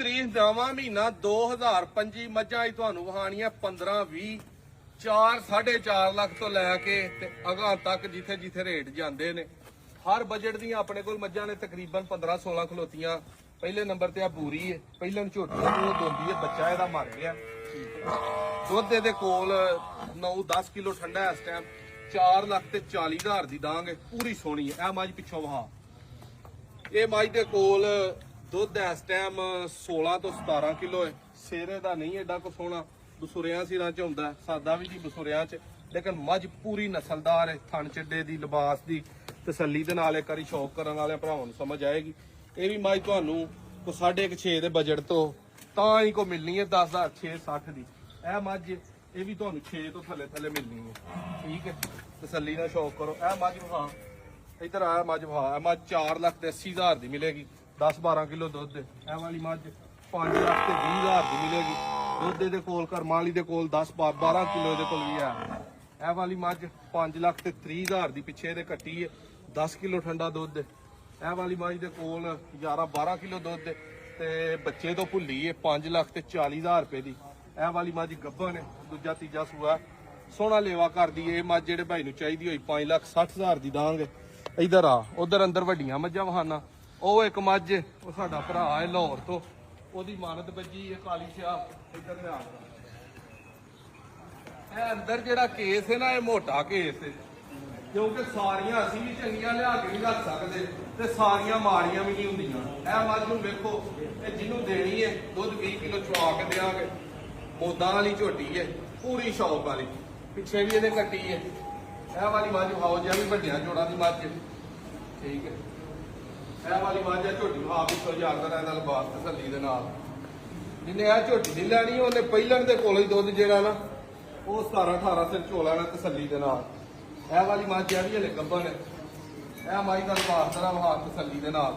ਤਰੀਕ 9ਵਾਂ ਮਹੀਨਾ 2025 ਮੱਝਾਂ ਹੀ ਤੁਹਾਨੂੰ ਵਹਾਣੀਆਂ 15 20 4 4.5 ਲੱਖ ਤੋਂ ਲੈ ਕੇ ਤੇ ਅਗਾਂ ਤੱਕ ਜਿੱਥੇ ਜਿੱਥੇ ਰੇਟ ਜਾਂਦੇ ਨੇ। ਹਰ ਬਜਟ ਦੀਆਂ ਆਪਣੇ ਕੋਲ ਮੱਝਾਂ ਨੇ ਤਕਰੀਬਨ 15 16 ਖਲੋਤੀਆਂ। ਪਹਿਲੇ ਨੰਬਰ ਤੇ ਆ ਬੂਰੀ ਹੈ, ਪਹਿਲਾਂ ਝੋਟੀ ਉਹ ਦੋਂਦੀ ਹੈ, ਬੱਚਾ ਇਹਦਾ ਮਰ ਗਿਆ। ਦੁੱਧ ਦੇ ਕੋਲ 9-10 ਕਿਲੋ ਠੰਡਾ ਇਸ ਟਾਈਮ 4 ਲੱਖ ਤੇ 40 ਹਜ਼ਾਰ ਦੀ ਦਾਂਗੇ। ਪੂਰੀ ਸੋਹਣੀ ਹੈ ਇਹ ਮੱਝ ਪਿੱਛੋਂ ਵਹਾ। ਇਹ ਮੱਝ ਦੇ ਕੋਲ ਦੁੱਧ ਇਸ ਟਾਈਮ 16 ਤੋਂ 17 ਕਿਲੋ ਹੈ। ਸਿਰੇ ਦਾ ਨਹੀਂ ਐਡਾ ਕੋ ਸੋਹਣਾ, ਬਸੁਰਿਆਂ ਸਿਰਾਂ ਚ ਹੁੰਦਾ, ਸਾਦਾ ਵੀ ਜੀ ਬਸੁਰਿਆਂ ਚ, ਲੇਕਿਨ ਮੱਝ ਪੂਰੀ ਨਸਲਦਾਰ ਹੈ। ਥਣ ਚੱਡੇ ਦੀ, ਲਿਬਾਸ ਦੀ ਤਸੱਲੀ ਦੇ ਨਾਲ ਇੱਕ ਵਾਰੀ ਸ਼ੌਕ ਕਰਨ ਵਾਲੇ ਭਰਾਵਾਂ ਨੂੰ ਸਮਝ ਆਏਗੀ। ਇਹ ਵੀ ਮੱਝ ਤੁਹਾਨੂੰ ਕੋ 6.5 ਦੇ ਬਜਟ ਤੋਂ ਤਾਂ ਹੀ ਕੋ ਮਿਲਣੀ ਹੈ 10,000 660 ਦੀ। ਇਹ ਮੱਝ ਇਹ ਵੀ ਤੁਹਾਨੂੰ 6 ਤੋਂ ਥੱਲੇ ਥੱਲੇ ਮਿਲਣੀ ਹੈ। ਠੀਕ ਹੈ, ਤਸੱਲੀ ਨਾਲ ਸ਼ੌਕ ਕਰੋ। ਇਹ ਮੱਝ ਵਹਾ ਇਧਰ ਆਇਆ, ਮੱਝ ਵਹਾ, ਇਹ ਮੱਝ 4 ਲੱਖ ਤੇ 80 ਹਜ਼ਾਰ ਦੀ ਮਿਲੇਗੀ। 10-12 ਕਿਲੋ ਦੁੱਧ। ਇਹ ਵਾਲੀ ਮੱਝ 5 ਲੱਖ ਤੇ 20 ਹਜ਼ਾਰ ਦੀ ਮਿਲੇਗੀ। ਦੁੱਧ ਦੇ ਕੋਲ ਕਰਮਾਂ ਵਾਲੀ ਦੇ ਕੋਲ 10-12 ਕਿਲੋ ਦੇ ਕੋਲ ਵੀ ਹੈ। ਇਹ ਵਾਲੀ ਮੱਝ 5 ਲੱਖ ਤੇ 30 ਹਜ਼ਾਰ ਦੀ ਪਿੱਛੇ ਦੇ ਕੱਟੀ ਹੈ, 10 ਕਿਲੋ ਠੰਡਾ ਦੁੱਧ। ਇਹ ਵਾਲੀ ਮੱਝ ਦੇ ਕੋਲ 11-12 ਕਿਲੋ ਦੁੱਧ ਤੇ ਬੱਚੇ ਤੋਂ ਭੁੱਲੀ ਹੈ, 5 ਲੱਖ ਤੇ 40 ਹਜ਼ਾਰ ਰੁਪਏ ਦੀ। ਇਹ ਵਾਲੀ ਮੱਝ ਗੱਭਣ ਹੈ, ਦੂਜਾ ਤੀਜਾ ਸੂਆ, ਸੋਹਣਾ ਲੇਵਾ ਕਰਦੀ ਹੈ। ਇਹ ਮੱਝ ਜਿਹੜੇ ਭਾਈ ਨੂੰ ਚਾਹੀਦੀ ਹੋਈ 5 ਲੱਖ 60 ਹਜ਼ਾਰ ਦੀ ਦਾਂਗੇ। ਇਧਰ ਆ, ਉਧਰ ਅੰਦਰ ਵੱਡੀਆਂ ਮੱਝਾਂ ਵਹਾਨਾ। ਉਹ ਇੱਕ ਮੱਝ ਉਹ ਸਾਡਾ ਭਰਾ ਹੈ ਲਾਹੌਰ ਤੋਂ, ਉਹਦੀ ਮਾਨਤ ਵੱਜੀ ਹੈ ਕਾਲੀ ਸ਼ਾਹ। ਇਧਰ ਲਿਆ, ਇਹ ਅੰਦਰ ਜਿਹੜਾ ਕੇਸ ਹੈ ਨਾ, ਇਹ ਮੋਟਾ ਕੇਸ ਹੈ, ਕਿਉਂਕਿ ਸਾਰੀਆਂ ਅਸੀਂ ਵੀ ਚੰਗੀਆਂ ਲਿਆ ਕੇ ਨਹੀਂ ਰੱਖ ਸਕਦੇ ਤੇ ਸਾਰੀਆਂ ਮਾੜੀਆਂ ਵੀ ਨਹੀਂ ਹੁੰਦੀਆਂ। ਇਹ ਮੱਝ ਨੂੰ ਵੇਖੋ, ਇਹ ਜਿਹਨੂੰ ਦੇਣੀ ਹੈ ਦੁੱਧ 20 ਕਿਲੋ ਚਵਾ ਕੇ ਦੇਵਾਂਗੇ। ਮੋਦਾਂ ਵਾਲੀ ਝੋਟੀ ਹੈ, ਪੂਰੀ ਸ਼ੌਕ ਵਾਲੀ, ਪਿੱਛੇ ਵੀ ਇਹਦੇ ਕੱਟੀ ਹੈ। ਇਹ ਵਾਲੀ ਮੱਝ ਖਾਓ ਜਿਹਾ ਵੀ ਵੱਡਿਆਂ ਜੋੜਾਂ ਦੀ ਮੱਝ। ਠੀਕ ਹੈ, ਇਹ ਵਾਲੀ ਮੱਝ ਹੈ ਝੋਟੀ ਖਾ ਪਿੱਛੋਂ ਜਾਂਦਾ ਇਹਦਾ ਲਿਬਾਸ ਤਸੱਲੀ ਦੇ ਨਾਲ। ਜਿਹਨੇ ਇਹ ਝੋਟੀ ਦੀ ਲੈਣੀ ਉਹਨੇ ਪਹਿਲਣ ਦੇ ਕੋਲ ਹੀ ਦੁੱਧ ਜਿਹੜਾ ਨਾ ਉਹ 17-18 ਸਿਰ ਚੋ ਲੈਣਾ ਤਸੱਲੀ ਦੇ ਨਾਲ। ਇਹ ਵਾਲੀ ਮੱਝ ਆ ਵੀ ਹਲੇ ਗੱਭਣ ਹੈ। ਇਹ ਮੱਝ ਦਾ ਲਿਬਾਸ ਤੇਰਾ ਵਹਾ ਤਸੱਲੀ ਦੇ ਨਾਲ,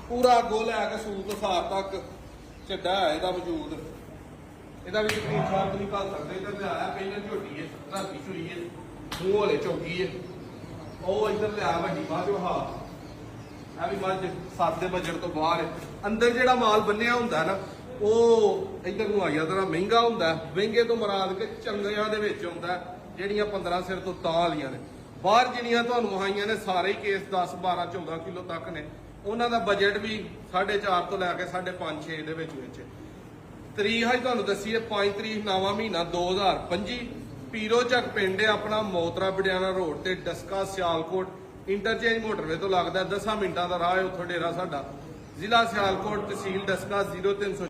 ਪੂਰਾ ਗੋਲ ਲੈ ਕੇ ਸੂਤ ਤੋਂ ਸਾਰ ਤੱਕ ਚੱਡਾ ਹੈ ਇਹਦਾ ਵਜੂਦ। ਇਹਦਾ ਵੀ ਸਕਰੀਨ ਸ਼ਾਟ ਨਹੀਂ ਕਰ ਸਕਦੇ। ਇੱਧਰ ਲਿਆਇਆ ਪਹਿਲਣ ਝੋਟੀ ਹੈ, ਰਾਤੀ ਚੋਈ ਹੈ, ਮੂੰਹ ਹਲੇ ਚੌਕੀ ਹੈ। ਉਹ ਇੱਧਰ ਲਿਆ ਵੱਡੀ ਮੱਝ ਵਹਾ। ਇਹ ਵੀ ਮੱਝ 7 ਦੇ ਬਜਟ ਤੋਂ ਬਾਹਰ ਹੈ। ਅੰਦਰ ਜਿਹੜਾ ਮਾਲ ਬੰਨਿਆ ਹੁੰਦਾ ਨਾ ਉਹ ਇੱਧਰ ਨੂੰ ਆਇਆ ਤਰ੍ਹਾਂ ਮਹਿੰਗਾ ਹੁੰਦਾ। ਮਹਿੰਗੇ ਤੋਂ ਮੁਰਾਦ ਕਿ ਚੰਗਿਆਂ ਦੇ ਵਿੱਚ ਹੁੰਦਾ, ਜਿਹੜੀਆਂ 15 ਸਿਰ ਤੋਂ ਤਾਂ ਵਾਲੀਆਂ ਨੇ। ਬਾਹਰ ਜਿਹੜੀਆਂ ਤੁਹਾਨੂੰ ਵਹਾਈਆਂ ਨੇ ਸਾਰੇ ਹੀ ਕੇਸ 10-12-14 ਕਿਲੋ ਤੱਕ ਨੇ। ਉਹਨਾਂ ਦਾ ਬਜਟ ਵੀ 4.5 ਤੋਂ ਲੈ ਕੇ 5.5-6 ਦੇ ਵਿੱਚ। ਤਰੀਕ ਹੈ ਤੁਹਾਨੂੰ ਦੱਸੀਏ 5 ਤਰੀਕ 9ਵਾਂ ਮਹੀਨਾ 2025। ਪੀਰੋ ਚੱਕ ਪਿੰਡ ਹੈ ਆਪਣਾ, ਮੋਤਰਾ ਬਡਿਆਣਾ ਰੋਡ ਤੇ ਡਸਕਾ ਸਿਆਲਕੋਟ ਇੰਟਰਚੇਂਜ ਮੋਟਰਵੇ ਤੋਂ ਲੱਗਦਾ 10 ਮਿੰਟਾਂ ਦਾ ਰਾਹ ਹੈ। ਉੱਥੋਂ ਡੇਰਾ ਸਾਡਾ, ਜ਼ਿਲ੍ਹਾ ਸਿਆਲਕੋਟ, ਤਹਿਸੀਲ ਡਸਕਾ, 0300